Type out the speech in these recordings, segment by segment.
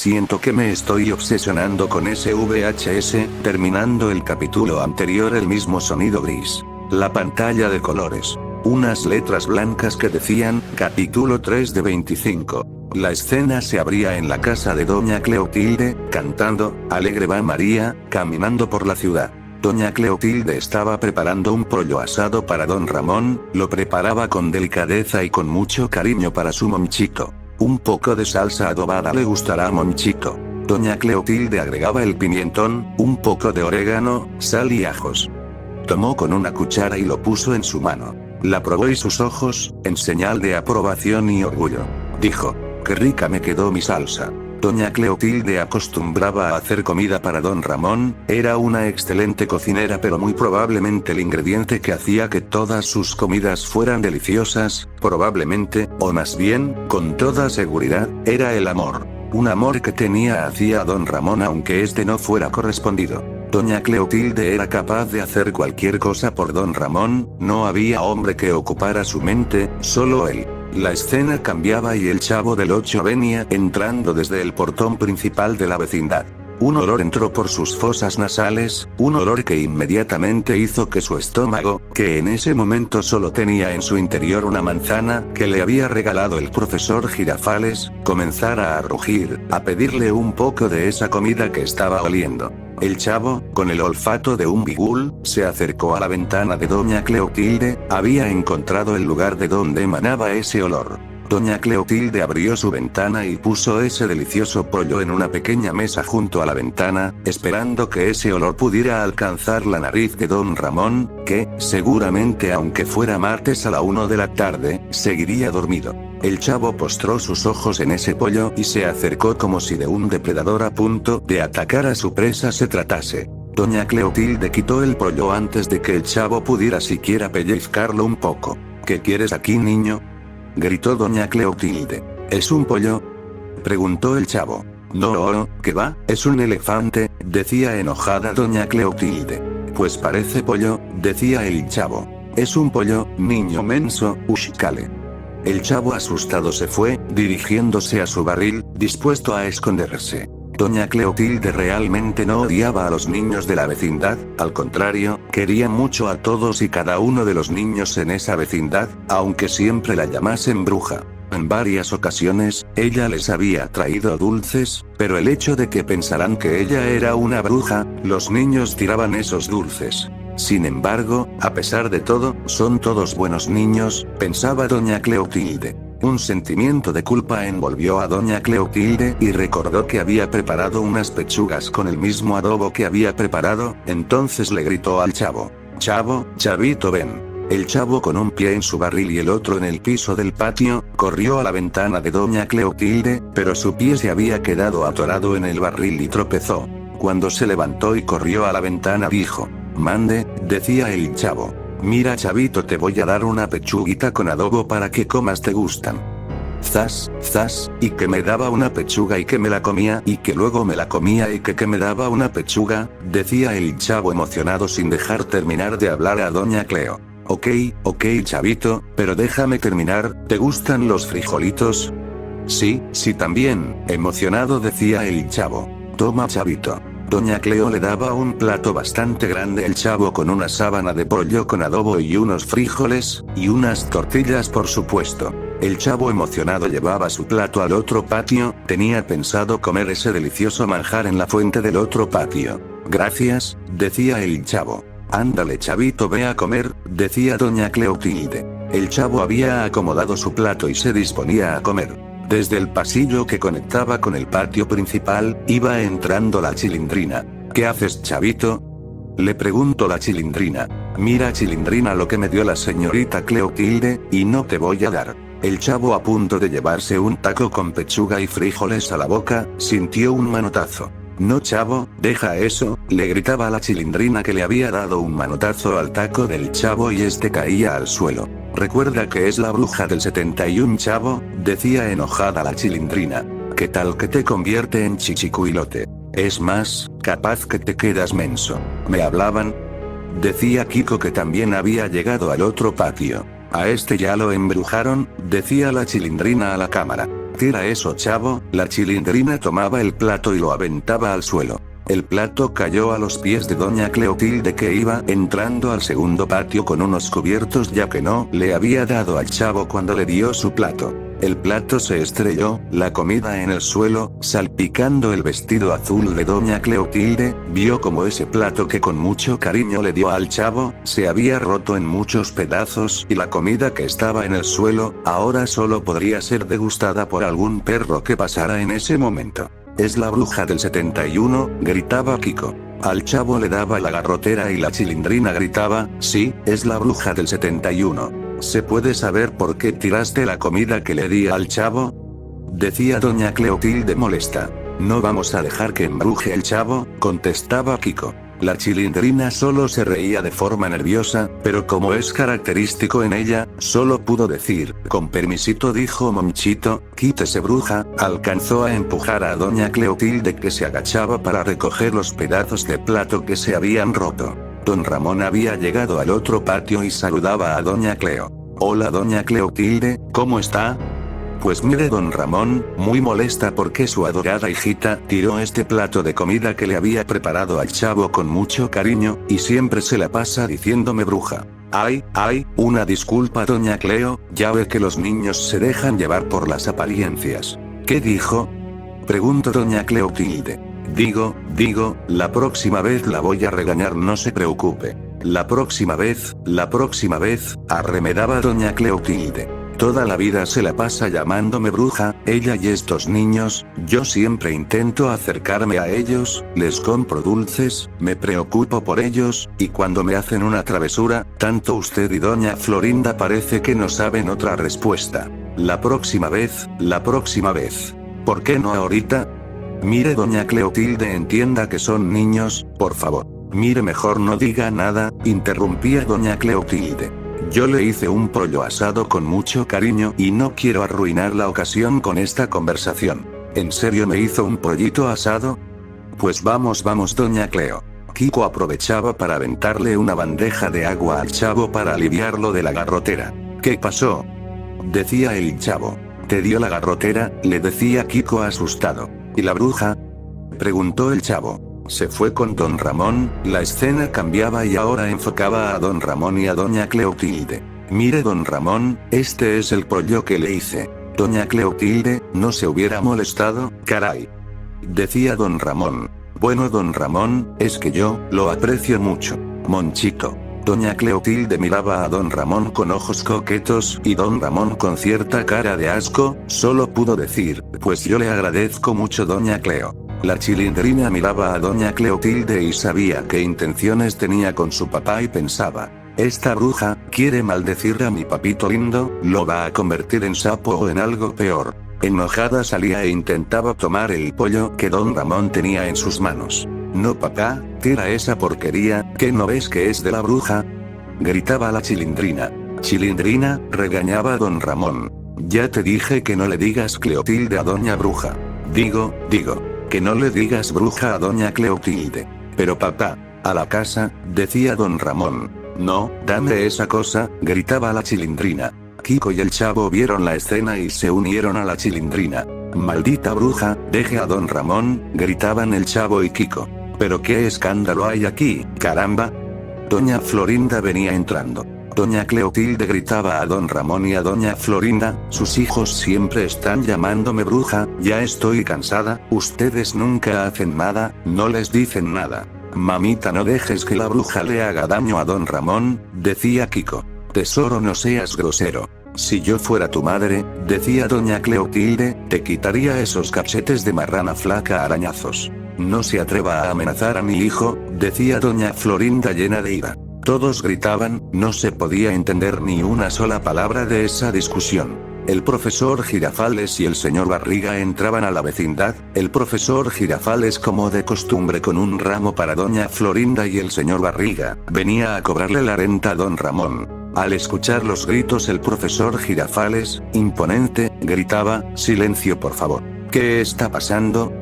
Siento que me estoy obsesionando con ese VHS, terminando el capítulo anterior el mismo sonido gris. La pantalla de colores. Unas letras blancas que decían, capítulo 3 de 25. La escena se abría en la casa de doña Cleotilde, cantando, Alegre va María, caminando por la ciudad. Doña Cleotilde estaba preparando un pollo asado para don Ramón, lo preparaba con delicadeza y con mucho cariño para su Monchito. Un poco de salsa adobada le gustará a Monchito. Doña Cleotilde agregaba el pimientón, un poco de orégano, sal y ajos. Tomó con una cuchara y lo puso en su mano. La probó y sus ojos, en señal de aprobación y orgullo. Dijo, qué rica me quedó mi salsa. Doña Cleotilde acostumbraba a hacer comida para don Ramón, era una excelente cocinera, pero muy probablemente el ingrediente que hacía que todas sus comidas fueran deliciosas, probablemente, o más bien, con toda seguridad, era el amor. Un amor que tenía hacia don Ramón aunque este no fuera correspondido. Doña Cleotilde era capaz de hacer cualquier cosa por don Ramón, no había hombre que ocupara su mente, solo él. La escena cambiaba y el Chavo del Ocho venía entrando desde el portón principal de la vecindad. Un olor entró por sus fosas nasales, un olor que inmediatamente hizo que su estómago, que en ese momento solo tenía en su interior una manzana que le había regalado el profesor Girafales, comenzara a rugir, a pedirle un poco de esa comida que estaba oliendo. El Chavo, con el olfato de un bigul, se acercó a la ventana de doña Cleotilde, había encontrado el lugar de donde emanaba ese olor. Doña Cleotilde abrió su ventana y puso ese delicioso pollo en una pequeña mesa junto a la ventana, esperando que ese olor pudiera alcanzar la nariz de don Ramón, que, seguramente aunque fuera martes a la 1 de la tarde, seguiría dormido. El Chavo postró sus ojos en ese pollo y se acercó como si de un depredador a punto de atacar a su presa se tratase. Doña Cleotilde quitó el pollo antes de que el Chavo pudiera siquiera pellizcarlo un poco. ¿Qué quieres aquí, niño?, gritó doña Cleotilde. ¿Es un pollo?, preguntó el Chavo. No, ¿qué va? Es un elefante, decía enojada doña Cleotilde. Pues parece pollo, decía el Chavo. Es un pollo, niño menso, ushcale. El Chavo asustado se fue, dirigiéndose a su barril, dispuesto a esconderse. Doña Cleotilde realmente no odiaba a los niños de la vecindad, al contrario, quería mucho a todos y cada uno de los niños en esa vecindad, aunque siempre la llamasen bruja. En varias ocasiones, ella les había traído dulces, pero el hecho de que pensaran que ella era una bruja, los niños tiraban esos dulces. Sin embargo, a pesar de todo, son todos buenos niños, pensaba doña Cleotilde. Un sentimiento de culpa envolvió a doña Cleotilde y recordó que había preparado unas pechugas con el mismo adobo que había preparado, entonces le gritó al Chavo. Chavo, Chavito ven. El Chavo con un pie en su barril y el otro en el piso del patio, corrió a la ventana de doña Cleotilde, pero su pie se había quedado atorado en el barril y tropezó. Cuando se levantó y corrió a la ventana dijo, mande, decía el Chavo. Mira Chavito, te voy a dar una pechuguita con adobo para que comas, te gustan. Zas, zas, y que me daba una pechuga y que me la comía y que luego me la comía y que me daba una pechuga, decía el Chavo emocionado sin dejar terminar de hablar a doña Cleo. Ok, Chavito, pero déjame terminar, ¿te gustan los frijolitos? Sí también, emocionado decía el Chavo. Toma Chavito. Doña Cleo le daba un plato bastante grande al Chavo con una sábana de pollo con adobo y unos frijoles, y unas tortillas por supuesto. El Chavo emocionado llevaba su plato al otro patio, tenía pensado comer ese delicioso manjar en la fuente del otro patio. Gracias, decía el Chavo. Ándale Chavito, ve a comer, decía doña Cleotilde. El Chavo había acomodado su plato y se disponía a comer. Desde el pasillo que conectaba con el patio principal, iba entrando la Chilindrina. ¿Qué haces, Chavito?, le preguntó la Chilindrina. Mira Chilindrina lo que me dio la señorita Cleotilde, y no te voy a dar. El Chavo, a punto de llevarse un taco con pechuga y frijoles a la boca, sintió un manotazo. No Chavo, deja eso, le gritaba a la Chilindrina que le había dado un manotazo al taco del Chavo y este caía al suelo. Recuerda que es la bruja del 71 Chavo, decía enojada la Chilindrina. ¿Qué tal que te convierte en chichicuilote? Es más, capaz que te quedas menso. ¿Me hablaban?, decía Kiko, que también había llegado al otro patio. A este ya lo embrujaron, decía la Chilindrina a la cámara. Tira eso, chavo. La Chilindrina tomaba el plato y lo aventaba al suelo. El plato cayó a los pies de doña Cleotilde, que iba entrando al segundo patio con unos cubiertos, ya que no le había dado al chavo cuando le dio su plato. El plato se estrelló, la comida en el suelo, salpicando el vestido azul de doña Cleotilde. Vio como ese plato que con mucho cariño le dio al chavo, se había roto en muchos pedazos, y la comida que estaba en el suelo, ahora solo podría ser degustada por algún perro que pasara en ese momento. «Es la bruja del 71», gritaba Kiko. Al chavo le daba la garrotera y la Chilindrina gritaba: «Sí, es la bruja del 71. ¿Se puede saber por qué tiraste la comida que le di al chavo?», decía doña Cleotilde molesta. «No vamos a dejar que embruje el chavo», contestaba Kiko. La Chilindrina solo se reía de forma nerviosa, pero como es característico en ella, solo pudo decir: «Con permisito», dijo Monchito. «Quítese, bruja». Alcanzó a empujar a doña Cleotilde, que se agachaba para recoger los pedazos de plato que se habían roto. Don Ramón había llegado al otro patio y saludaba a doña Cleo. «Hola, doña Cleotilde, ¿cómo está?». «Pues mire, don Ramón», muy molesta porque su adorada hijita tiró este plato de comida que le había preparado al chavo con mucho cariño, y siempre se la pasa diciéndome bruja. «Ay, una disculpa, doña Cleo, ya ve que los niños se dejan llevar por las apariencias». «¿Qué dijo?», preguntó doña Cleotilde. Digo, la próxima vez la voy a regañar, no se preocupe». La próxima vez», arremedaba doña Cleotilde. «Toda la vida se la pasa llamándome bruja, ella y estos niños. Yo siempre intento acercarme a ellos, les compro dulces, me preocupo por ellos, y cuando me hacen una travesura, tanto usted y doña Florinda parece que no saben otra respuesta. La próxima vez. ¿Por qué no ahorita?». «Mire, doña Cleotilde, entienda que son niños, por favor». «Mire, mejor no diga nada», interrumpía doña Cleotilde. «Yo le hice un pollo asado con mucho cariño y no quiero arruinar la ocasión con esta conversación». «¿En serio me hizo un pollito asado?». «Pues vamos, doña Cleo». Kiko aprovechaba para aventarle una bandeja de agua al chavo para aliviarlo de la garrotera. «¿Qué pasó?», decía el chavo. «¿Te dio la garrotera?», le decía Kiko asustado. «¿Y la bruja?», preguntó el chavo. Se fue con don Ramón. La escena cambiaba y ahora enfocaba a don Ramón y a doña Cleotilde. «Mire, don Ramón, este es el pollo que le hice». «Doña Cleotilde, no se hubiera molestado, caray», decía don Ramón. «Bueno, don Ramón, es que yo lo aprecio mucho, Monchito». Doña Cleotilde miraba a don Ramón con ojos coquetos, y don Ramón, con cierta cara de asco, solo pudo decir: «Pues yo le agradezco mucho, doña Cleo». La Chilindrina miraba a doña Cleotilde y sabía qué intenciones tenía con su papá y pensaba: «Esta bruja quiere maldecir a mi papito lindo, lo va a convertir en sapo o en algo peor». Enojada salía e intentaba tomar el pollo que don Ramón tenía en sus manos. «No, papá, tira esa porquería, ¿que no ves que es de la bruja?», gritaba la Chilindrina. «Chilindrina», regañaba don Ramón. «Ya te dije que no le digas Cleotilde a doña bruja». Digo, que no le digas bruja a doña Cleotilde». «Pero papá, a la casa», decía don Ramón. «No, dame esa cosa», gritaba la Chilindrina. Kiko y el chavo vieron la escena y se unieron a la Chilindrina. «Maldita bruja, deje a don Ramón», gritaban el chavo y Kiko. «¿Pero qué escándalo hay aquí, caramba?». Doña Florinda venía entrando. Doña Cleotilde gritaba a don Ramón y a doña Florinda: «Sus hijos siempre están llamándome bruja, ya estoy cansada, ustedes nunca hacen nada, no les dicen nada». «Mamita, no dejes que la bruja le haga daño a don Ramón», decía Kiko. «Tesoro, no seas grosero. Si yo fuera tu madre», decía doña Cleotilde, «te quitaría esos cachetes de marrana flaca a arañazos». «No se atreva a amenazar a mi hijo», decía doña Florinda llena de ira. Todos gritaban, no se podía entender ni una sola palabra de esa discusión. El profesor Girafales y el señor Barriga entraban a la vecindad, el profesor Girafales como de costumbre con un ramo para doña Florinda y el señor Barriga venía a cobrarle la renta a don Ramón. Al escuchar los gritos, el profesor Girafales, imponente, gritaba: «Silencio, por favor». «¿Qué está pasando?»,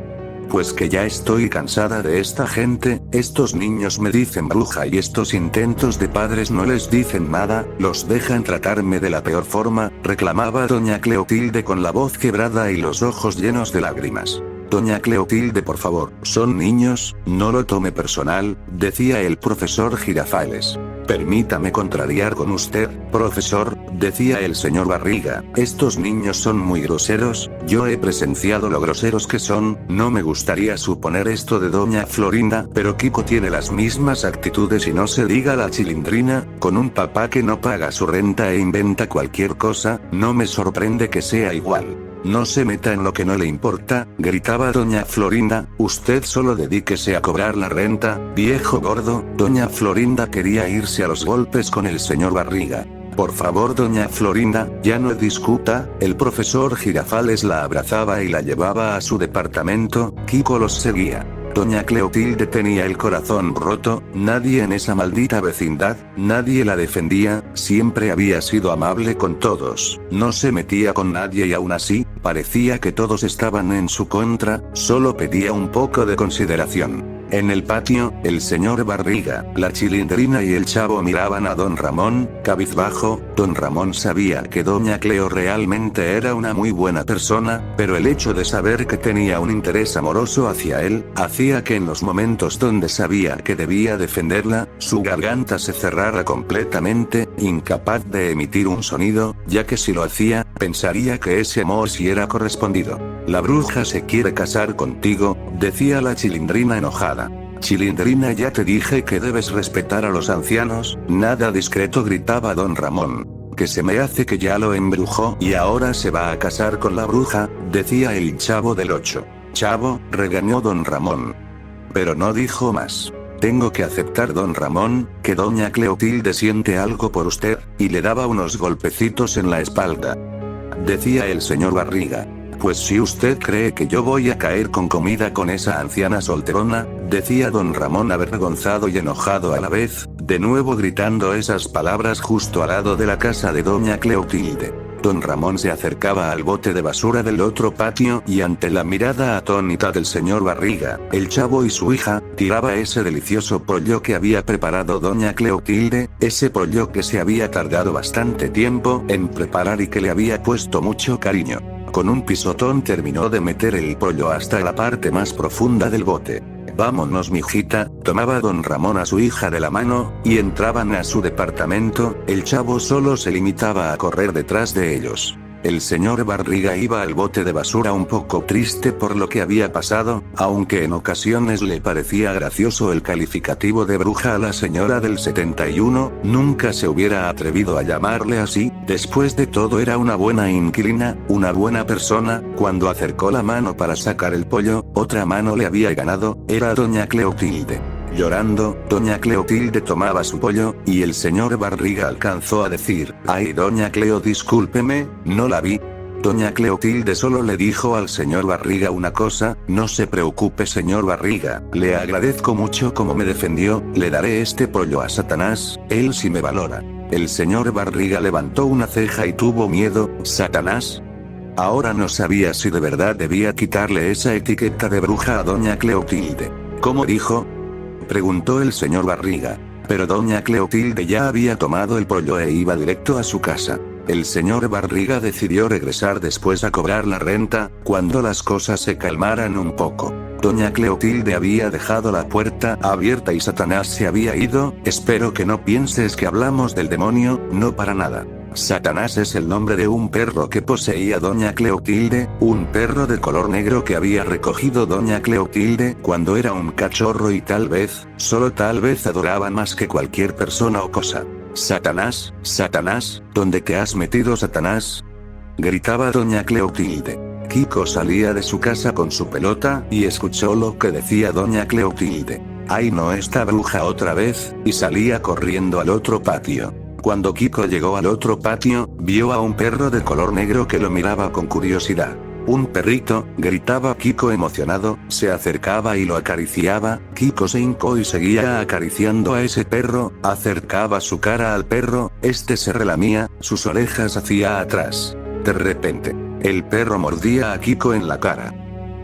Pues que ya estoy cansada de esta gente, estos niños me dicen bruja y estos intentos de padres no les dicen nada, los dejan tratarme de la peor forma, reclamaba doña Cleotilde con la voz quebrada y los ojos llenos de lágrimas. Doña Cleotilde, por favor, son niños, no lo tome personal, decía el profesor Girafales. Permítame contrariar con usted, profesor, decía el señor Barriga, estos niños son muy groseros, yo he presenciado lo groseros que son, no me gustaría suponer esto de doña Florinda, pero Kiko tiene las mismas actitudes y no se diga la Chilindrina, con un papá que no paga su renta e inventa cualquier cosa, no me sorprende que sea igual. No se meta en lo que no le importa, gritaba doña Florinda, usted solo dedíquese a cobrar la renta, viejo gordo. Doña Florinda quería irse a los golpes con el señor Barriga. Por favor doña Florinda, ya no discuta, el profesor Girafales la abrazaba y la llevaba a su departamento, Kiko los seguía. Doña Cleotilde tenía el corazón roto, nadie en esa maldita vecindad, nadie la defendía, siempre había sido amable con todos, no se metía con nadie y aún así, parecía que todos estaban en su contra, solo pedía un poco de consideración. En el patio, el señor Barriga, la Chilindrina y el Chavo miraban a don Ramón, cabizbajo. Don Ramón sabía que doña Cleo realmente era una muy buena persona, pero el hecho de saber que tenía un interés amoroso hacia él, hacía que en los momentos donde sabía que debía defenderla, su garganta se cerrara completamente, incapaz de emitir un sonido, ya que si lo hacía, pensaría que ese amor sí era correspondido. La bruja se quiere casar contigo, decía la Chilindrina enojada. Chilindrina, ya te dije que debes respetar a los ancianos, nada discreto, gritaba don Ramón. Que se me hace que ya lo embrujó y ahora se va a casar con la bruja, decía el Chavo del 8. Chavo, regañó don Ramón. Pero no dijo más. Tengo que aceptar, don Ramón, que doña Cleotilde siente algo por usted, y le daba unos golpecitos en la espalda. Decía el señor Barriga. Pues si usted cree que yo voy a caer con comida con esa anciana solterona, decía don Ramón avergonzado y enojado a la vez, de nuevo gritando esas palabras justo al lado de la casa de doña Cleotilde. Don Ramón se acercaba al bote de basura del otro patio y ante la mirada atónita del señor Barriga, el Chavo y su hija, tiraba ese delicioso pollo que había preparado doña Cleotilde, ese pollo que se había tardado bastante tiempo en preparar y que le había puesto mucho cariño. Con un pisotón terminó de meter el pollo hasta la parte más profunda del bote. Vámonos mijita, tomaba don Ramón a su hija de la mano, y entraban a su departamento, el Chavo solo se limitaba a correr detrás de ellos. El señor Barriga iba al bote de basura un poco triste por lo que había pasado, aunque en ocasiones le parecía gracioso el calificativo de bruja a la señora del 71, nunca se hubiera atrevido a llamarle así, después de todo era una buena inquilina, una buena persona. Cuando acercó la mano para sacar el pollo, otra mano le había ganado, era doña Cleotilde. Llorando, doña Cleotilde tomaba su pollo, y el señor Barriga alcanzó a decir, ay doña Cleo, discúlpeme, no la vi. Doña Cleotilde solo le dijo al señor Barriga una cosa, no se preocupe señor Barriga, le agradezco mucho como me defendió, le daré este pollo a Satanás, él sí me valora. El señor Barriga levantó una ceja y tuvo miedo. ¿Satanás? Ahora no sabía si de verdad debía quitarle esa etiqueta de bruja a doña Cleotilde. ¿Cómo dijo?, preguntó el señor Barriga. Pero doña Cleotilde ya había tomado el pollo e iba directo a su casa. El señor Barriga decidió regresar después a cobrar la renta, cuando las cosas se calmaran un poco. Doña Cleotilde había dejado la puerta abierta y Satanás se había ido. Espero que no pienses que hablamos del demonio, no para nada. Satanás es el nombre de un perro que poseía doña Cleotilde, un perro de color negro que había recogido doña Cleotilde cuando era un cachorro y tal vez, solo tal vez adoraba más que cualquier persona o cosa. Satanás, Satanás, ¿dónde te has metido Satanás?, gritaba doña Cleotilde. Kiko salía de su casa con su pelota y escuchó lo que decía doña Cleotilde. ¡Ay no, esta bruja otra vez!, y salía corriendo al otro patio. Cuando Kiko llegó al otro patio, vio a un perro de color negro que lo miraba con curiosidad. ¡Un perrito!, gritaba Kiko emocionado, se acercaba y lo acariciaba. Kiko se hincó y seguía acariciando a ese perro, acercaba su cara al perro, este se relamía, sus orejas hacia atrás. De repente, el perro mordía a Kiko en la cara.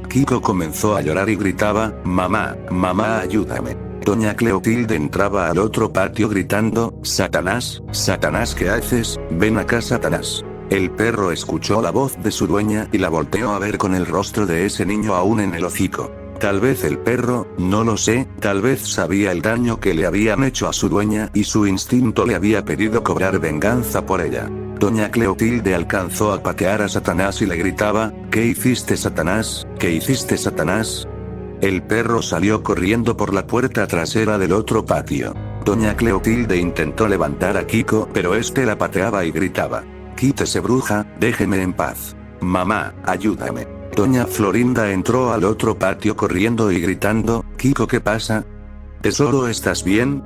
Kiko comenzó a llorar y gritaba, mamá, mamá ayúdame. Doña Cleotilde entraba al otro patio gritando, Satanás, Satanás, ¿qué haces? Ven acá, Satanás. El perro escuchó la voz de su dueña y la volteó a ver con el rostro de ese niño aún en el hocico. Tal vez el perro, no lo sé, tal vez sabía el daño que le habían hecho a su dueña y su instinto le había pedido cobrar venganza por ella. Doña Cleotilde alcanzó a patear a Satanás y le gritaba, ¿qué hiciste, Satanás? ¿Qué hiciste, Satanás? El perro salió corriendo por la puerta trasera del otro patio. Doña Cleotilde intentó levantar a Kiko, pero este la pateaba y gritaba, quítese, bruja, déjeme en paz. Mamá, ayúdame. Doña Florinda entró al otro patio corriendo y gritando, Kiko, ¿qué pasa? Tesoro, ¿estás bien?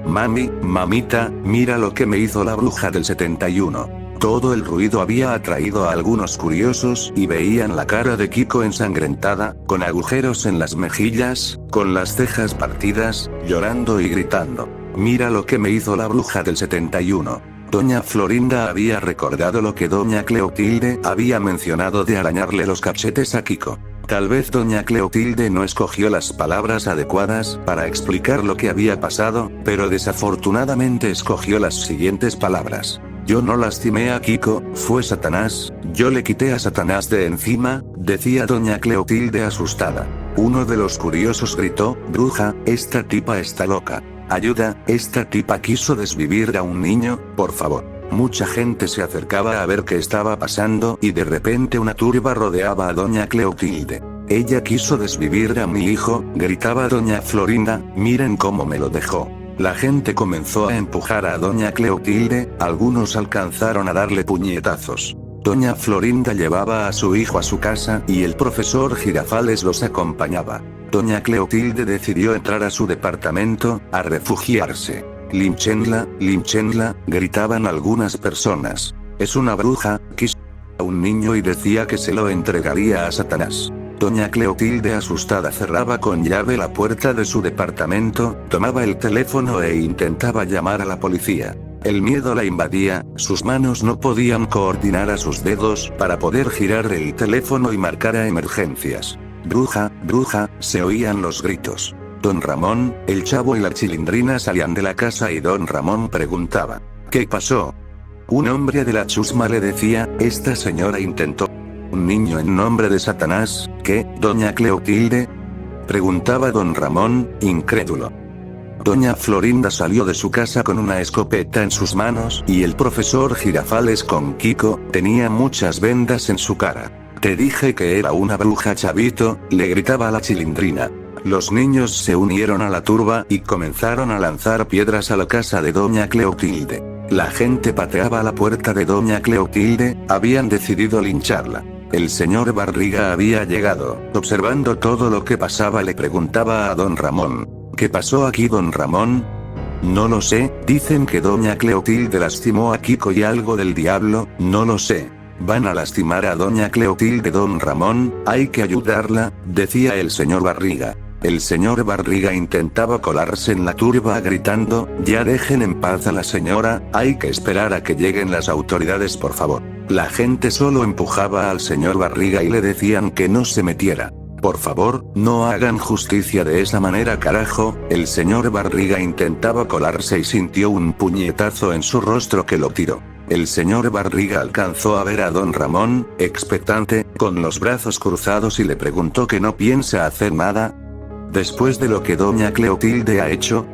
Mami, mamita, mira lo que me hizo la bruja del 71. Todo el ruido había atraído a algunos curiosos y veían la cara de Kiko ensangrentada, con agujeros en las mejillas, con las cejas partidas, llorando y gritando. Mira lo que me hizo la bruja del 71. Doña Florinda había recordado lo que Doña Cleotilde había mencionado de arañarle los cachetes a Kiko. Tal vez Doña Cleotilde no escogió las palabras adecuadas para explicar lo que había pasado, pero desafortunadamente escogió las siguientes palabras. Yo no lastimé a Kiko, fue Satanás, yo le quité a Satanás de encima, decía Doña Cleotilde asustada. Uno de los curiosos gritó, bruja, esta tipa está loca. Ayuda, esta tipa quiso desvivir a un niño, por favor. Mucha gente se acercaba a ver qué estaba pasando y de repente una turba rodeaba a Doña Cleotilde. Ella quiso desvivir a mi hijo, gritaba Doña Florinda, miren cómo me lo dejó. La gente comenzó a empujar a Doña Cleotilde, algunos alcanzaron a darle puñetazos. Doña Florinda llevaba a su hijo a su casa y el profesor Girafales los acompañaba. Doña Cleotilde decidió entrar a su departamento, a refugiarse. Linchenla, linchenla, gritaban algunas personas. Es una bruja, quiso a un niño y decía que se lo entregaría a Satanás. Doña Cleotilde asustada cerraba con llave la puerta de su departamento, tomaba el teléfono e intentaba llamar a la policía. El miedo la invadía, sus manos no podían coordinar a sus dedos para poder girar el teléfono y marcar a emergencias. Bruja, bruja, se oían los gritos. Don Ramón, el Chavo y la Chilindrina salían de la casa y Don Ramón preguntaba, ¿qué pasó? Un hombre de la chusma le decía, esta señora intentó un niño en nombre de Satanás, ¿qué, Doña Cleotilde? Preguntaba Don Ramón, incrédulo. Doña Florinda salió de su casa con una escopeta en sus manos y el profesor Girafales con Kiko tenía muchas vendas en su cara. Te dije que era una bruja, chavito, le gritaba a la Chilindrina. Los niños se unieron a la turba y comenzaron a lanzar piedras a la casa de Doña Cleotilde. La gente pateaba la puerta de Doña Cleotilde, habían decidido lincharla. El señor Barriga había llegado, observando todo lo que pasaba le preguntaba a Don Ramón. ¿Qué pasó aquí, Don Ramón? No lo sé, dicen que Doña Cleotilde lastimó a Kiko y algo del diablo, no lo sé. Van a lastimar a Doña Cleotilde, Don Ramón, hay que ayudarla, decía el señor Barriga. El señor Barriga intentaba colarse en la turba gritando, ya dejen en paz a la señora, hay que esperar a que lleguen las autoridades, por favor. La gente solo empujaba al señor Barriga y le decían que no se metiera. Por favor, no hagan justicia de esa manera, carajo. El señor Barriga intentaba colarse y sintió un puñetazo en su rostro que lo tiró. El señor Barriga alcanzó a ver a Don Ramón, expectante, con los brazos cruzados y le preguntó que no piensa hacer nada. Después de lo que Doña Cleotilde ha hecho.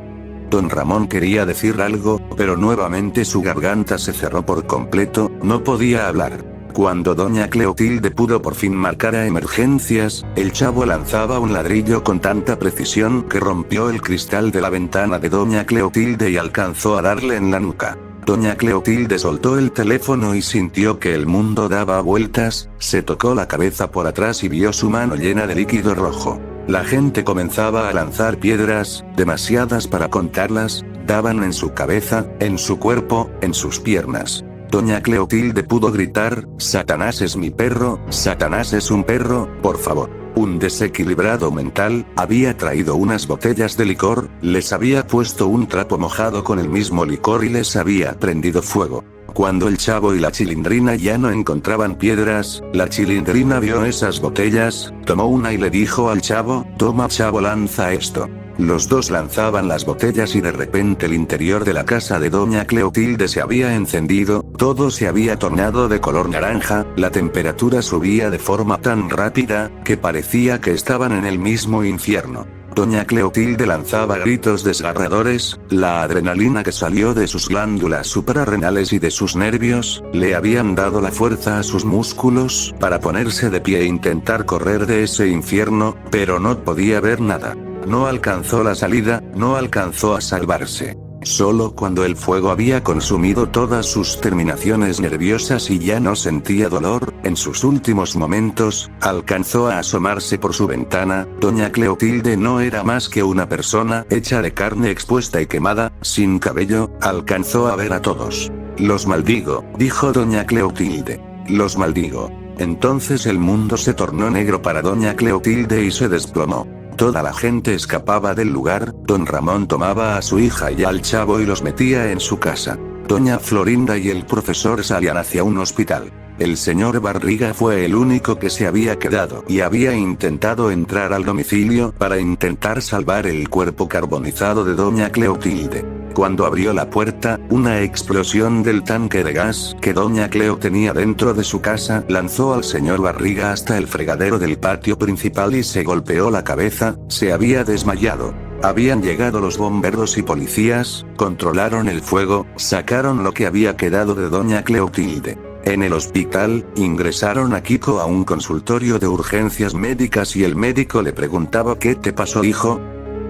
Don Ramón quería decir algo, pero nuevamente su garganta se cerró por completo, no podía hablar. Cuando Doña Cleotilde pudo por fin marcar a emergencias, el Chavo lanzaba un ladrillo con tanta precisión que rompió el cristal de la ventana de Doña Cleotilde y alcanzó a darle en la nuca. Doña Cleotilde soltó el teléfono y sintió que el mundo daba vueltas, se tocó la cabeza por atrás y vio su mano llena de líquido rojo. La gente comenzaba a lanzar piedras, demasiadas para contarlas, daban en su cabeza, en su cuerpo, en sus piernas. Doña Cleotilde pudo gritar, Satanás es mi perro, Satanás es un perro, por favor. Un desequilibrado mental, había traído unas botellas de licor, les había puesto un trapo mojado con el mismo licor y les había prendido fuego. Cuando el Chavo y la Chilindrina ya no encontraban piedras, la Chilindrina vio esas botellas, tomó una y le dijo al Chavo: toma Chavo, lanza esto. Los dos lanzaban las botellas y de repente el interior de la casa de doña Cleotilde se había encendido, todo se había tornado de color naranja, la temperatura subía de forma tan rápida, que parecía que estaban en el mismo infierno. Doña Cleotilde lanzaba gritos desgarradores, la adrenalina que salió de sus glándulas suprarrenales y de sus nervios, le habían dado la fuerza a sus músculos para ponerse de pie e intentar correr de ese infierno, pero no podía ver nada. No alcanzó la salida, no alcanzó a salvarse. Solo cuando el fuego había consumido todas sus terminaciones nerviosas y ya no sentía dolor, en sus últimos momentos, alcanzó a asomarse por su ventana. Doña Cleotilde no era más que una persona hecha de carne expuesta y quemada, sin cabello, alcanzó a ver a todos. Los maldigo, dijo doña Cleotilde. Los maldigo. Entonces el mundo se tornó negro para doña Cleotilde y se desplomó. Toda la gente escapaba del lugar, don Ramón tomaba a su hija y al Chavo y los metía en su casa. Doña Florinda y el profesor salían hacia un hospital. El señor Barriga fue el único que se había quedado y había intentado entrar al domicilio para intentar salvar el cuerpo carbonizado de doña Cleotilde. Cuando abrió la puerta, una explosión del tanque de gas que doña Cleo tenía dentro de su casa lanzó al señor Barriga hasta el fregadero del patio principal y se golpeó la cabeza, se había desmayado. Habían llegado los bomberos y policías, controlaron el fuego, sacaron lo que había quedado de doña Cleotilde. En el hospital, ingresaron a Kiko a un consultorio de urgencias médicas y el médico le preguntaba: ¿qué te pasó, hijo?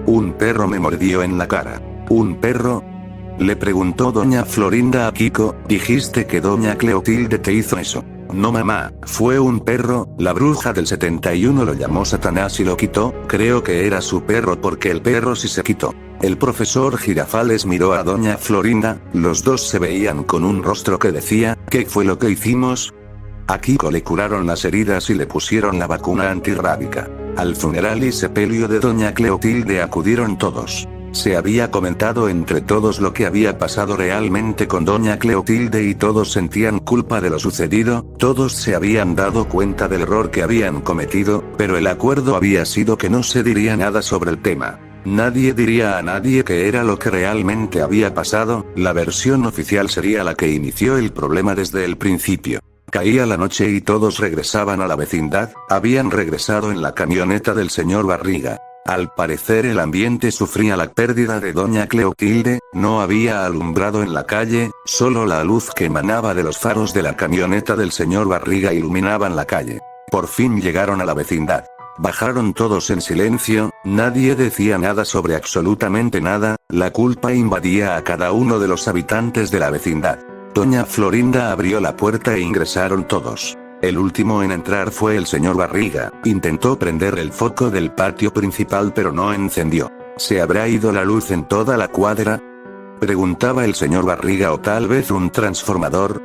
Un perro me mordió en la cara. ¿Un perro? Le preguntó doña Florinda a Kiko: ¿dijiste que doña Cleotilde te hizo eso? No, mamá, fue un perro, la bruja del 71 lo llamó Satanás y lo quitó, creo que era su perro porque el perro sí se quitó. El profesor Girafales miró a doña Florinda, los dos se veían con un rostro que decía: ¿qué fue lo que hicimos? A Kiko le curaron las heridas y le pusieron la vacuna antirrábica. Al funeral y sepelio de doña Cleotilde acudieron todos. Se había comentado entre todos lo que había pasado realmente con doña Cleotilde y todos sentían culpa de lo sucedido, todos se habían dado cuenta del error que habían cometido, pero el acuerdo había sido que no se diría nada sobre el tema. Nadie diría a nadie qué era lo que realmente había pasado, la versión oficial sería la que inició el problema desde el principio. Caía la noche y todos regresaban a la vecindad, habían regresado en la camioneta del señor Barriga. Al parecer el ambiente sufría la pérdida de doña Cleotilde, no había alumbrado en la calle, solo la luz que emanaba de los faros de la camioneta del señor Barriga iluminaban la calle. Por fin llegaron a la vecindad. Bajaron todos en silencio, nadie decía nada sobre absolutamente nada, la culpa invadía a cada uno de los habitantes de la vecindad. Doña Florinda abrió la puerta e ingresaron todos. El último en entrar fue el señor Barriga, intentó prender el foco del patio principal pero no encendió. ¿Se habrá ido la luz en toda la cuadra?, preguntaba el señor Barriga, o tal vez un transformador.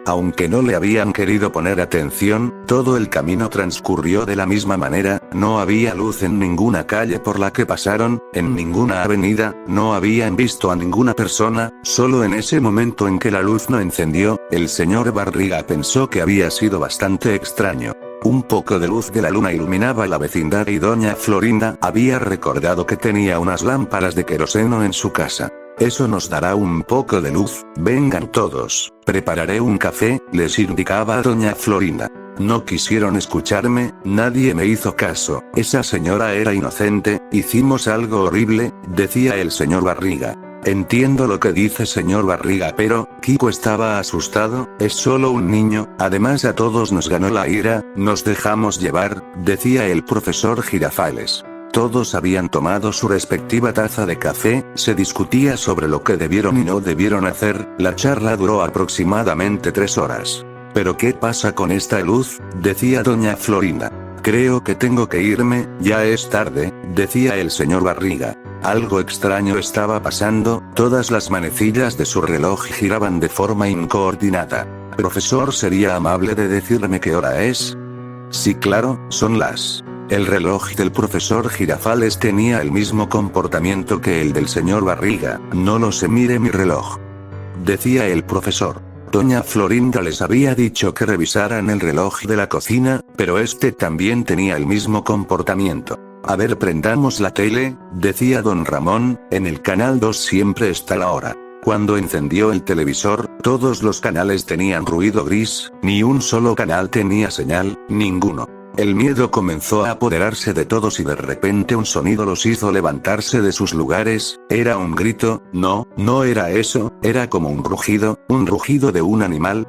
Aunque no le habían querido poner atención, todo el camino transcurrió de la misma manera, no había luz en ninguna calle por la que pasaron, en ninguna avenida, no habían visto a ninguna persona, solo en ese momento en que la luz no encendió, el señor Barriga pensó que había sido bastante extraño. Un poco de luz de la luna iluminaba la vecindad y doña Florinda había recordado que tenía unas lámparas de queroseno en su casa. Eso nos dará un poco de luz, vengan todos, prepararé un café, les indicaba a doña Florinda. No quisieron escucharme, nadie me hizo caso, esa señora era inocente, hicimos algo horrible, decía el señor Barriga. Entiendo lo que dice señor Barriga, pero, Kiko estaba asustado, es solo un niño, además a todos nos ganó la ira, nos dejamos llevar, decía el profesor Girafales. Todos habían tomado su respectiva taza de café, se discutía sobre lo que debieron y no debieron hacer, la charla duró aproximadamente 3 horas. ¿Pero qué pasa con esta luz?, decía doña Florinda. Creo que tengo que irme, ya es tarde, decía el señor Barriga. Algo extraño estaba pasando, todas las manecillas de su reloj giraban de forma incoordinada. Profesor, ¿sería amable de decirme qué hora es? Sí, claro, son las... El reloj del profesor Girafales tenía el mismo comportamiento que el del señor Barriga. No lo sé, mire mi reloj, decía el profesor. Doña Florinda les había dicho que revisaran el reloj de la cocina, pero este también tenía el mismo comportamiento. A ver, prendamos la tele, decía don Ramón, en el canal 2 siempre está la hora. Cuando encendió el televisor, todos los canales tenían ruido gris, ni un solo canal tenía señal, ninguno. El miedo comenzó a apoderarse de todos y de repente un sonido los hizo levantarse de sus lugares. Era un grito, no, no era eso, era como un rugido de un animal.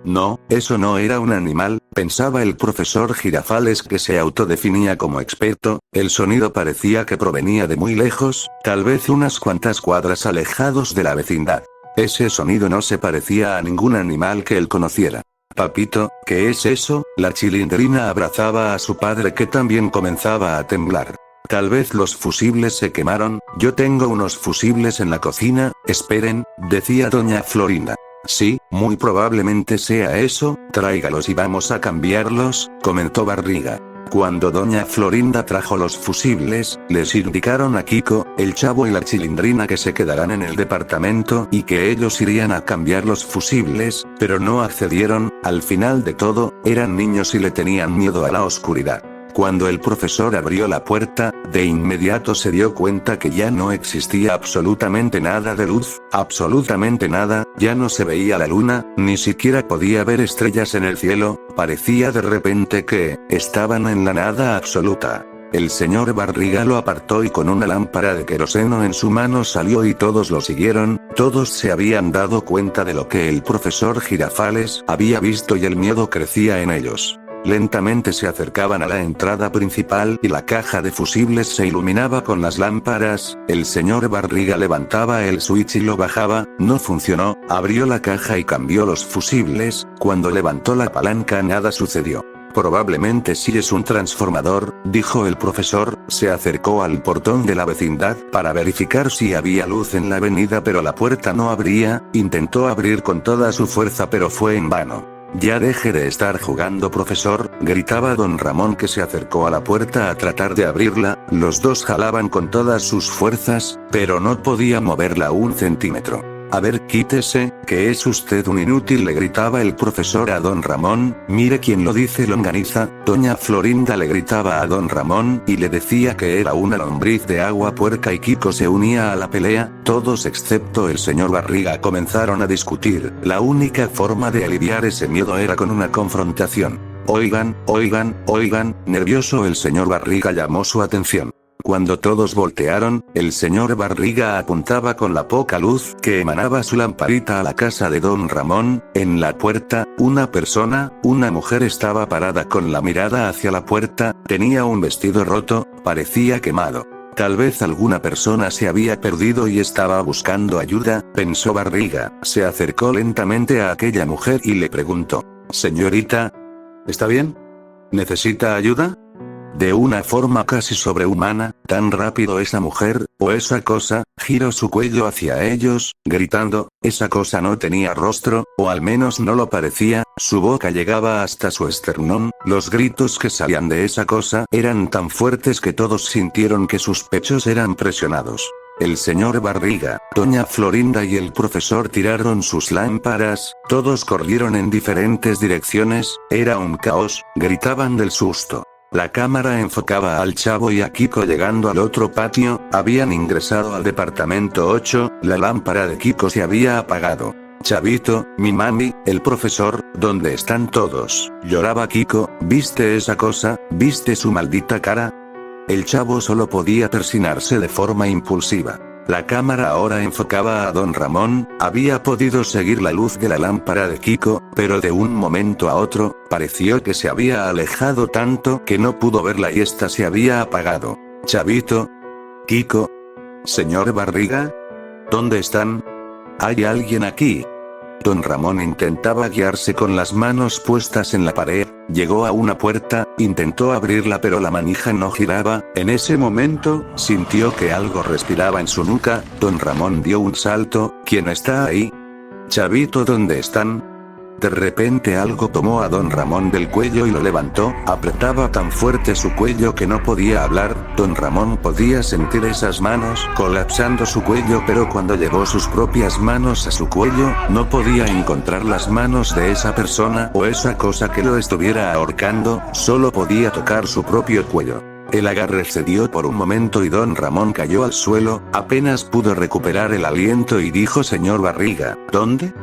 No, eso no era un animal, pensaba el profesor Girafales, que se autodefinía como experto. El sonido parecía que provenía de muy lejos, tal vez unas cuantas cuadras alejados de la vecindad. Ese sonido no se parecía a ningún animal que él conociera. Papito, ¿qué es eso? La Chilindrina abrazaba a su padre, que también comenzaba a temblar. Tal vez los fusibles se quemaron. Yo tengo unos fusibles en la cocina, esperen, decía doña Florinda. Sí, muy probablemente sea eso, tráigalos y vamos a cambiarlos, comentó Barriga. Cuando doña Florinda trajo los fusibles, les indicaron a Kiko, el Chavo y la Chilindrina que se quedarán en el departamento y que ellos irían a cambiar los fusibles, pero no accedieron. Al final de todo, eran niños y le tenían miedo a la oscuridad. Cuando el profesor abrió la puerta, de inmediato se dio cuenta que ya no existía absolutamente nada de luz, absolutamente nada, ya no se veía la luna, ni siquiera podía ver estrellas en el cielo, parecía de repente que estaban en la nada absoluta. El señor Barriga lo apartó y con una lámpara de queroseno en su mano salió y todos lo siguieron. Todos se habían dado cuenta de lo que el profesor Girafales había visto y el miedo crecía en ellos. Lentamente se acercaban a la entrada principal y la caja de fusibles se iluminaba con las lámparas. El señor Barriga levantaba el switch y lo bajaba, no funcionó, abrió la caja y cambió los fusibles. Cuando levantó la palanca nada sucedió. Probablemente sí es un transformador, dijo el profesor. Se acercó al portón de la vecindad para verificar si había luz en la avenida, pero la puerta no abría. Intentó abrir con toda su fuerza pero fue en vano. Ya deje de estar jugando, profesor, gritaba don Ramón, que se acercó a la puerta a tratar de abrirla. Los dos jalaban con todas sus fuerzas, pero no podía moverla un centímetro. A ver, quítese, que es usted un inútil, le gritaba el profesor a don Ramón. Mire quién lo dice, longaniza. Doña Florinda le gritaba a don Ramón y le decía que era una lombriz de agua puerca, y Kiko se unía a la pelea. Todos excepto el señor Barriga comenzaron a discutir. La única forma de aliviar ese miedo era con una confrontación. Oigan, nervioso el señor Barriga llamó su atención. Cuando todos voltearon, el señor Barriga apuntaba con la poca luz que emanaba su lamparita a la casa de don Ramón. En la puerta, una mujer estaba parada con la mirada hacia la puerta, tenía un vestido roto, parecía quemado. Tal vez alguna persona se había perdido y estaba buscando ayuda, pensó Barriga. Se acercó lentamente a aquella mujer y le preguntó: señorita, ¿está bien? ¿Necesita ayuda? De una forma casi sobrehumana, tan rápido esa mujer, o esa cosa, giró su cuello hacia ellos, gritando. Esa cosa no tenía rostro, o al menos no lo parecía, su boca llegaba hasta su esternón. Los gritos que salían de esa cosa eran tan fuertes que todos sintieron que sus pechos eran presionados. El señor Barriga, doña Florinda y el profesor tiraron sus lámparas, todos corrieron en diferentes direcciones, era un caos, gritaban del susto. La cámara enfocaba al Chavo y a Kiko llegando al otro patio. Habían ingresado al departamento 8, la lámpara de Kiko se había apagado. Chavito, mi mami, el profesor, ¿dónde están todos? Lloraba Kiko. ¿Viste esa cosa? ¿Viste su maldita cara? El Chavo solo podía persignarse de forma impulsiva. La cámara ahora enfocaba a don Ramón. Había podido seguir la luz de la lámpara de Kiko, pero de un momento a otro, pareció que se había alejado tanto que no pudo verla y ésta se había apagado. Chavito. Kiko. Señor Barriga. ¿Dónde están? ¿Hay alguien aquí? Don Ramón intentaba guiarse con las manos puestas en la pared. Llegó a una puerta, intentó abrirla pero la manija no giraba. En ese momento, sintió que algo respiraba en su nuca. Don Ramón dio un salto. ¿Quién está ahí? Chavito, ¿dónde están? De repente algo tomó a don Ramón del cuello y lo levantó, apretaba tan fuerte su cuello que no podía hablar. Don Ramón podía sentir esas manos colapsando su cuello, pero cuando llevó sus propias manos a su cuello, no podía encontrar las manos de esa persona o esa cosa que lo estuviera ahorcando, solo podía tocar su propio cuello. El agarre cedió por un momento y don Ramón cayó al suelo, apenas pudo recuperar el aliento y dijo: «Señor Barriga, ¿dónde?».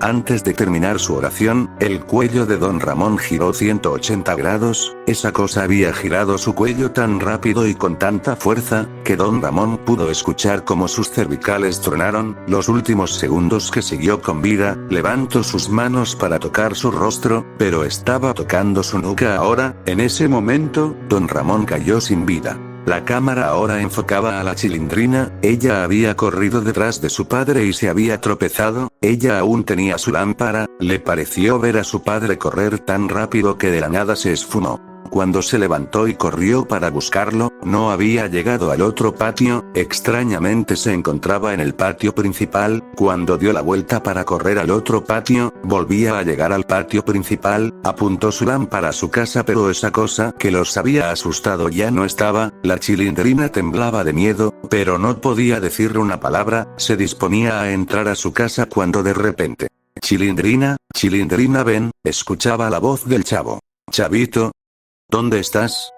Antes de terminar su oración, el cuello de don Ramón giró 180 grados, esa cosa había girado su cuello tan rápido y con tanta fuerza, que don Ramón pudo escuchar cómo sus cervicales tronaron. Los últimos segundos que siguió con vida, levantó sus manos para tocar su rostro, pero estaba tocando su nuca ahora. En ese momento, don Ramón cayó sin vida. La cámara ahora enfocaba a la Chilindrina, ella había corrido detrás de su padre y se había tropezado, ella aún tenía su lámpara, le pareció ver a su padre correr tan rápido que de la nada se esfumó. Cuando se levantó y corrió para buscarlo, no había llegado al otro patio, extrañamente se encontraba en el patio principal. Cuando dio la vuelta para correr al otro patio, volvía a llegar al patio principal, apuntó su lámpara a su casa, pero esa cosa que los había asustado ya no estaba. La Chilindrina temblaba de miedo, pero no podía decirle una palabra, se disponía a entrar a su casa cuando de repente: «Chilindrina, Chilindrina ven», escuchaba la voz del chavo. «Chavito, ¿dónde estás?».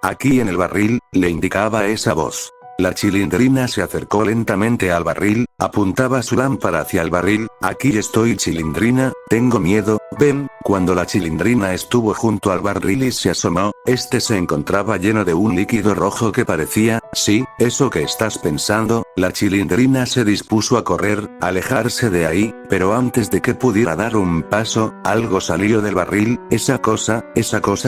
«Aquí en el barril», le indicaba esa voz. La Chilindrina se acercó lentamente al barril, apuntaba su lámpara hacia el barril. «Aquí estoy, Chilindrina, tengo miedo, ven». Cuando la Chilindrina estuvo junto al barril y se asomó, este se encontraba lleno de un líquido rojo que parecía, sí, eso que estás pensando. La Chilindrina se dispuso a correr, a alejarse de ahí, pero antes de que pudiera dar un paso, algo salió del barril. Esa cosa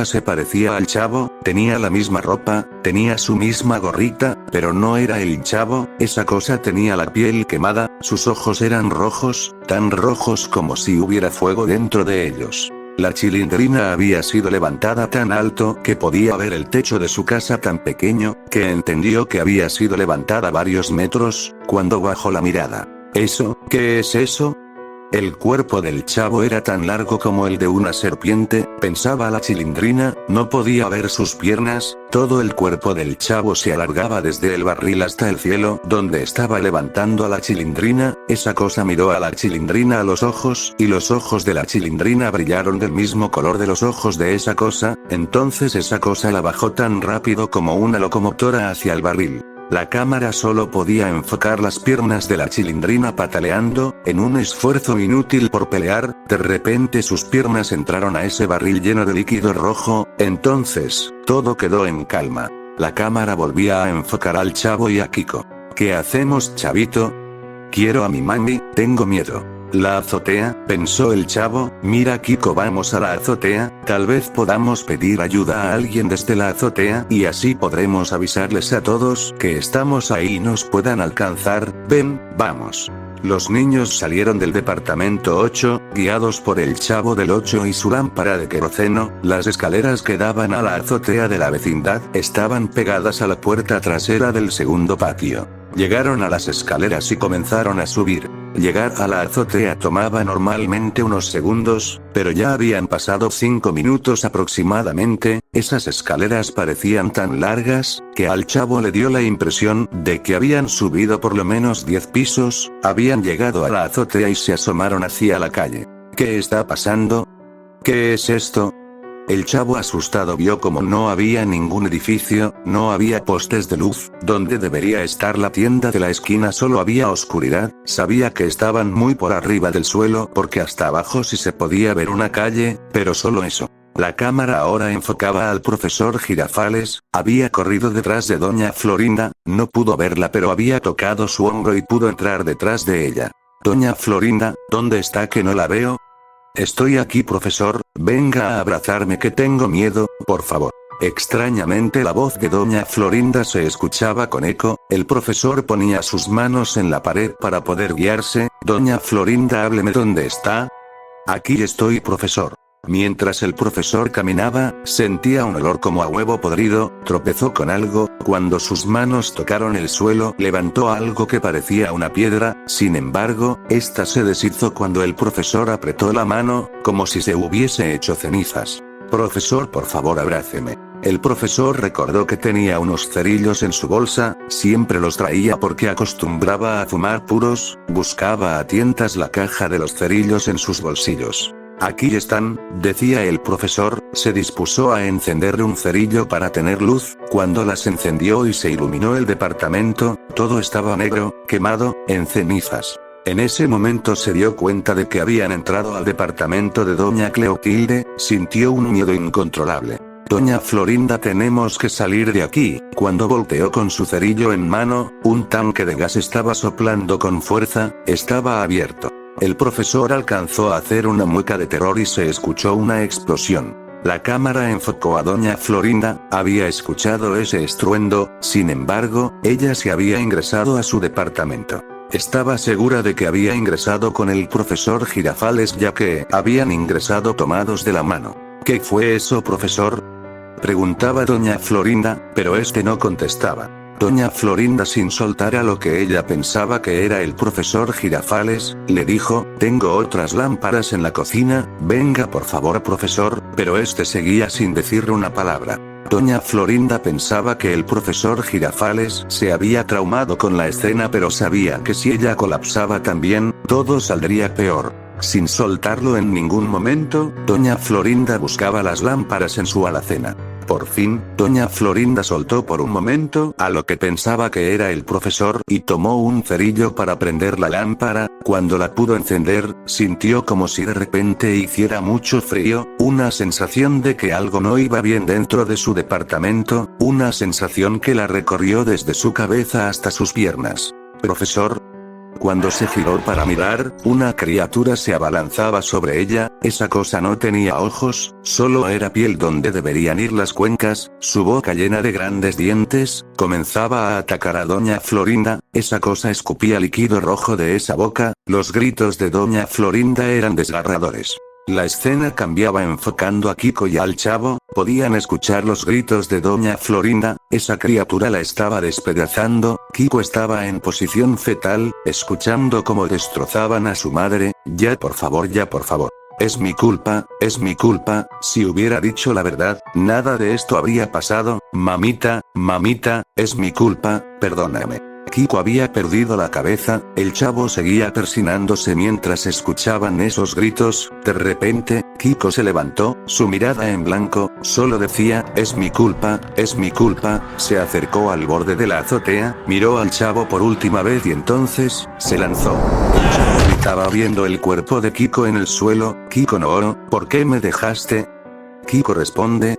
se parecía al chavo, tenía la misma ropa, tenía su misma gorrita, pero no era el chavo. Esa cosa tenía la piel quemada, sus ojos eran rojos, tan rojos como si hubiera fuego dentro de ellos. La Chilindrina había sido levantada tan alto que podía ver el techo de su casa tan pequeño, que entendió que había sido levantada varios metros. Cuando bajó la mirada: «¿Eso? ¿Qué es eso?». El cuerpo del chavo era tan largo como el de una serpiente, pensaba la Chilindrina, no podía ver sus piernas, todo el cuerpo del chavo se alargaba desde el barril hasta el cielo, donde estaba levantando a la Chilindrina. Esa cosa miró a la Chilindrina a los ojos, y los ojos de la Chilindrina brillaron del mismo color de los ojos de esa cosa. Entonces esa cosa la bajó tan rápido como una locomotora hacia el barril. La cámara solo podía enfocar las piernas de la Chilindrina pataleando, en un esfuerzo inútil por pelear. De repente sus piernas entraron a ese barril lleno de líquido rojo, entonces, todo quedó en calma. La cámara volvía a enfocar al chavo y a Kiko. «¿Qué hacemos, chavito?». «Quiero a mi mami, tengo miedo». «¿La azotea?», pensó el chavo. «Mira, Kiko, vamos a la azotea, tal vez podamos pedir ayuda a alguien desde la azotea y así podremos avisarles a todos que estamos ahí y nos puedan alcanzar. Ven, vamos». Los niños salieron del departamento 8, guiados por el chavo del 8 y su lámpara de queroseno. Las escaleras que daban a la azotea de la vecindad estaban pegadas a la puerta trasera del segundo patio. Llegaron a las escaleras y comenzaron a subir. Llegar a la azotea tomaba normalmente unos segundos, pero ya habían pasado 5 minutos aproximadamente. Esas escaleras parecían tan largas, que al chavo le dio la impresión de que habían subido por lo menos 10 pisos. Habían llegado a la azotea y se asomaron hacia la calle. «¿Qué está pasando? ¿Qué es esto?». El chavo asustado vio como no había ningún edificio, no había postes de luz, donde debería estar la tienda de la esquina solo había oscuridad. Sabía que estaban muy por arriba del suelo porque hasta abajo sí se podía ver una calle, pero solo eso. La cámara ahora enfocaba al profesor Girafales, había corrido detrás de doña Florinda, no pudo verla pero había tocado su hombro y pudo entrar detrás de ella. «Doña Florinda, ¿dónde está que no la veo?». «Estoy aquí, profesor, venga a abrazarme que tengo miedo, por favor». Extrañamente la voz de doña Florinda se escuchaba con eco. El profesor ponía sus manos en la pared para poder guiarse. «Doña Florinda, hábleme, ¿dónde está?». «Aquí estoy, profesor». Mientras el profesor caminaba, sentía un olor como a huevo podrido, tropezó con algo, cuando sus manos tocaron el suelo, levantó algo que parecía una piedra, sin embargo, esta se deshizo cuando el profesor apretó la mano, como si se hubiese hecho cenizas. Profesor, por favor, abráceme. El profesor recordó que tenía unos cerillos en su bolsa, siempre los traía porque acostumbraba a fumar puros, buscaba a tientas la caja de los cerillos en sus bolsillos. Aquí están, decía el profesor, se dispuso a encender un cerillo para tener luz, cuando las encendió y se iluminó el departamento, todo estaba negro, quemado, en cenizas. En ese momento se dio cuenta de que habían entrado al departamento de doña Cleotilde, sintió un miedo incontrolable. Doña Florinda, tenemos que salir de aquí. Cuando volteó con su cerillo en mano, un tanque de gas estaba soplando con fuerza, estaba abierto. El profesor alcanzó a hacer una mueca de terror y se escuchó una explosión. La cámara enfocó a doña Florinda, había escuchado ese estruendo, sin embargo, ella se había ingresado a su departamento. Estaba segura de que había ingresado con el profesor Girafales, ya que habían ingresado tomados de la mano. ¿Qué fue eso, profesor?, preguntaba doña Florinda, pero este no contestaba. Doña Florinda, sin soltar a lo que ella pensaba que era el profesor Girafales, le dijo, tengo otras lámparas en la cocina, venga por favor profesor, pero este seguía sin decir una palabra. Doña Florinda pensaba que el profesor Girafales se había traumado con la escena, pero sabía que si ella colapsaba también, todo saldría peor. Sin soltarlo en ningún momento, doña Florinda buscaba las lámparas en su alacena. Por fin, doña Florinda soltó por un momento a lo que pensaba que era el profesor y tomó un cerillo para prender la lámpara. Cuando la pudo encender, sintió como si de repente hiciera mucho frío, una sensación de que algo no iba bien dentro de su departamento, una sensación que la recorrió desde su cabeza hasta sus piernas. Profesor. Cuando se giró para mirar, una criatura se abalanzaba sobre ella, esa cosa no tenía ojos, solo era piel donde deberían ir las cuencas, su boca llena de grandes dientes, comenzaba a atacar a doña Florinda, esa cosa escupía líquido rojo de esa boca, los gritos de doña Florinda eran desgarradores. La escena cambiaba enfocando a Kiko y al chavo, podían escuchar los gritos de doña Florinda, esa criatura la estaba despedazando, Kiko estaba en posición fetal, escuchando cómo destrozaban a su madre, ya por favor, es mi culpa, si hubiera dicho la verdad, nada de esto habría pasado, mamita, es mi culpa, perdóname. Kiko había perdido la cabeza, el chavo seguía persinándose mientras escuchaban esos gritos, de repente, Kiko se levantó, su mirada en blanco, solo decía, es mi culpa, se acercó al borde de la azotea, miró al chavo por última vez y entonces, se lanzó. El chavo gritaba viendo el cuerpo de Kiko en el suelo, Kiko no, ¿por qué me dejaste? Kiko responde.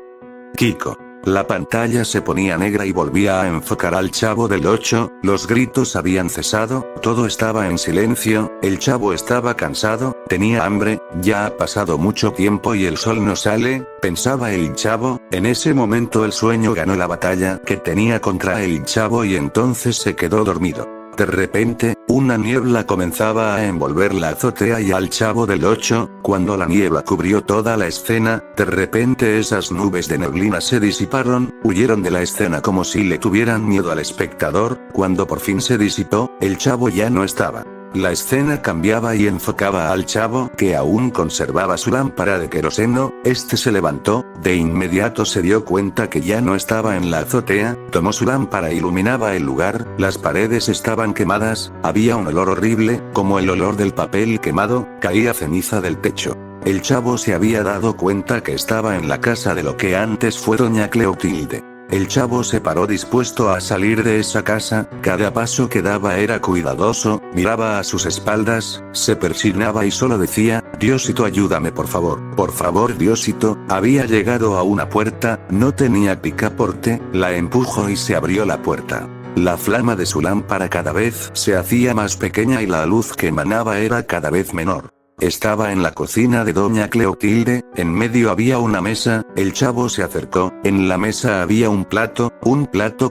Kiko. La pantalla se ponía negra y volvía a enfocar al chavo del 8, los gritos habían cesado, todo estaba en silencio, el chavo estaba cansado, tenía hambre, ya ha pasado mucho tiempo y el sol no sale, pensaba el chavo, en ese momento el sueño ganó la batalla que tenía contra el chavo y entonces se quedó dormido. De repente, una niebla comenzaba a envolver la azotea y al chavo del 8, cuando la niebla cubrió toda la escena, de repente esas nubes de neblina se disiparon, huyeron de la escena como si le tuvieran miedo al espectador, cuando por fin se disipó, el chavo ya no estaba. La escena cambiaba y enfocaba al chavo, que aún conservaba su lámpara de queroseno, este se levantó, de inmediato se dio cuenta que ya no estaba en la azotea, tomó su lámpara, iluminaba el lugar, las paredes estaban quemadas, había un olor horrible, como el olor del papel quemado, caía ceniza del techo. El chavo se había dado cuenta que estaba en la casa de lo que antes fue doña Cleotilde. El chavo se paró dispuesto a salir de esa casa, cada paso que daba era cuidadoso, miraba a sus espaldas, se persignaba y solo decía, Diosito ayúdame por favor Diosito, había llegado a una puerta, no tenía picaporte, la empujó y se abrió la puerta. La flama de su lámpara cada vez se hacía más pequeña y la luz que emanaba era cada vez menor. Estaba en la cocina de doña Cleotilde, en medio había una mesa, el chavo se acercó, en la mesa había un plato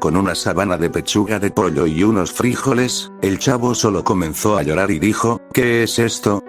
con una sábana de pechuga de pollo y unos frijoles, el chavo solo comenzó a llorar y dijo, ¿qué es esto?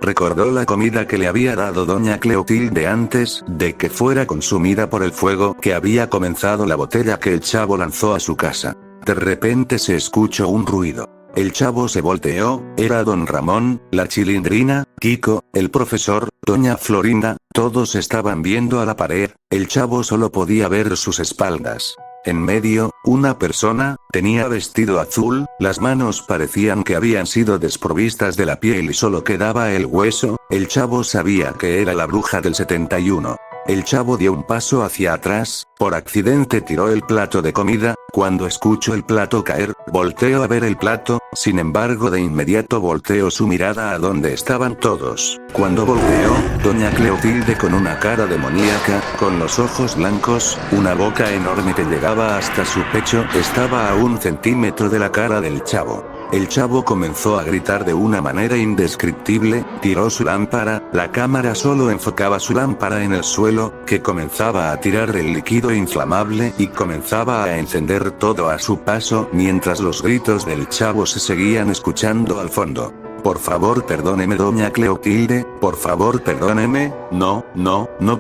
Recordó la comida que le había dado doña Cleotilde antes de que fuera consumida por el fuego que había comenzado la botella que el chavo lanzó a su casa. De repente se escuchó un ruido. El chavo se volteó, era don Ramón, la Chilindrina, Kiko, el profesor, doña Florinda, todos estaban viendo a la pared, el chavo solo podía ver sus espaldas. En medio, una persona, tenía vestido azul, las manos parecían que habían sido desprovistas de la piel y solo quedaba el hueso, el chavo sabía que era la bruja del 71. El chavo dio un paso hacia atrás, por accidente tiró el plato de comida, cuando escuchó el plato caer, volteó a ver el plato, sin embargo de inmediato volteó su mirada a donde estaban todos. Cuando volteó, doña Cleotilde con una cara demoníaca, con los ojos blancos, una boca enorme que llegaba hasta su pecho, estaba a 1 centímetro de la cara del chavo. El chavo comenzó a gritar de una manera indescriptible, tiró su lámpara, la cámara solo enfocaba su lámpara en el suelo, que comenzaba a tirar el líquido inflamable y comenzaba a encender todo a su paso mientras los gritos del chavo se seguían escuchando al fondo. Por favor perdóneme doña Cleotilde, por favor perdóneme, no,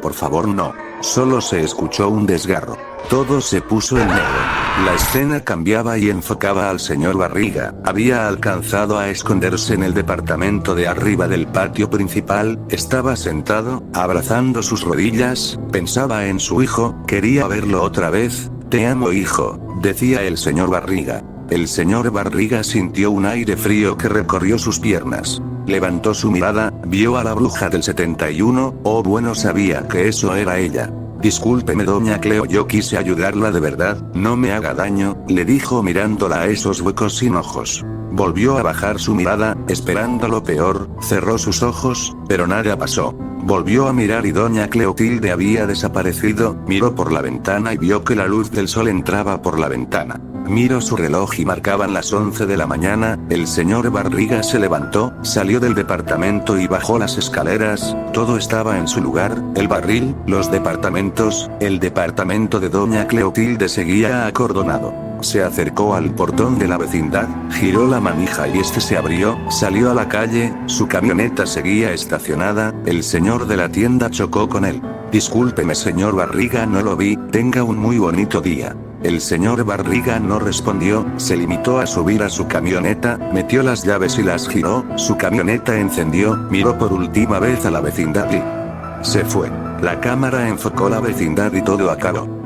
por favor no. Solo se escuchó un desgarro. Todo se puso en negro. La escena cambiaba y enfocaba al señor Barriga. Había alcanzado a esconderse en el departamento de arriba del patio principal, estaba sentado, abrazando sus rodillas, pensaba en su hijo, quería verlo otra vez. Te amo hijo, decía el señor Barriga. El señor Barriga sintió un aire frío que recorrió sus piernas. Levantó su mirada, vio a la bruja del 71, oh bueno sabía que eso era ella. Discúlpeme doña Cleo, yo quise ayudarla de verdad, no me haga daño, le dijo mirándola a esos huecos sin ojos. Volvió a bajar su mirada, esperando lo peor, cerró sus ojos, pero nada pasó. Volvió a mirar y doña Cleotilde había desaparecido, miró por la ventana y vio que la luz del sol entraba por la ventana. Miró su reloj y marcaban las 11 de la mañana, el señor Barriga se levantó, salió del departamento y bajó las escaleras, todo estaba en su lugar, el barril, los departamentos, el departamento de doña Cleotilde seguía acordonado. Se acercó al portón de la vecindad, giró la manija y este se abrió, salió a la calle, su camioneta seguía estacionada, el señor de la tienda chocó con él. Discúlpeme señor Barriga, no lo vi, tenga un muy bonito día. El señor Barriga no respondió, se limitó a subir a su camioneta, metió las llaves y las giró, su camioneta encendió, miró por última vez a la vecindad y se fue. La cámara enfocó la vecindad y todo acabó.